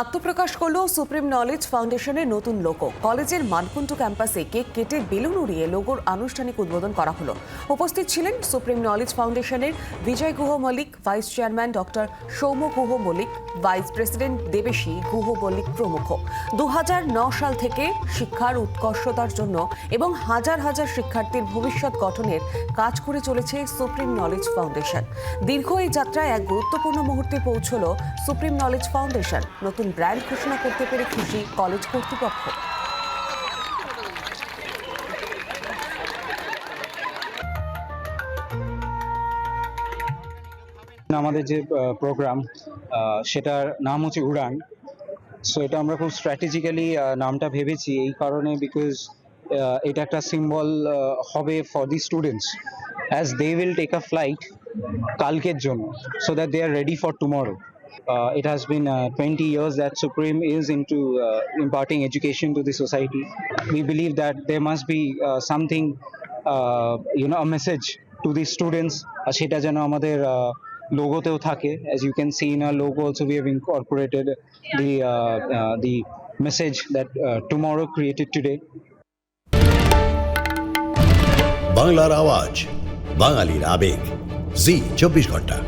আত্মপ্রকাশ করল supreme knowledge ফাউন্ডেশনের নতুন লোগো। কলেজের মানকুণ্ড ক্যাম্পাসে কেক কেটে বেলুন উড়িয়ে লোগোর আনুষ্ঠানিক উদ্বোধন করা হলো। উপস্থিত ছিলেন সুপ্রিম নলেজ ফাউন্ডেশনের Bijay Guha Mallick, vice chairman doctor Soumya Guha Mallick, vice president Debeshi Guha Mallick প্রমুখ। 2009 সাল থেকে শিক্ষার উৎকর্ষতার জন্য এবং হাজার হাজার শিক্ষার্থীর ভবিষ্যৎ গঠনের কাজ করে চলেছে সুপ্রিম নলেজ ফাউন্ডেশন। দীর্ঘ এই যাত্রায় এক গুরুত্বপূর্ণ মুহূর্তে পৌঁছল সুপ্রিম নলেজ ফাউন্ডেশন। নতুন ব্র্যান্ড ঘোষণা করতে পেরে খুশি কলেজ কর্তৃপক্ষ। আমাদের যে প্রোগ্রাম সেটার নাম হচ্ছে উড়ান। সো এটা আমরা খুব স্ট্র্যাটেজিক্যালি নামটা ভেবেছি এই কারণে, বিকজ এটা একটা সিম্বল হবে for the students as they will take a flight কালকের জন্য, so that they are ready for tomorrow. It has been 20 years that Supreme is into imparting education to the society. We believe that there must be something, a message to the students. সেটা যেন আমাদের লোগোতেও থাকে. As you can see in our logo also, we have incorporated the message that tomorrow created today. বাংলার আওয়াজ, বাঙালির আবেগ, জি 24 ঘন্টা।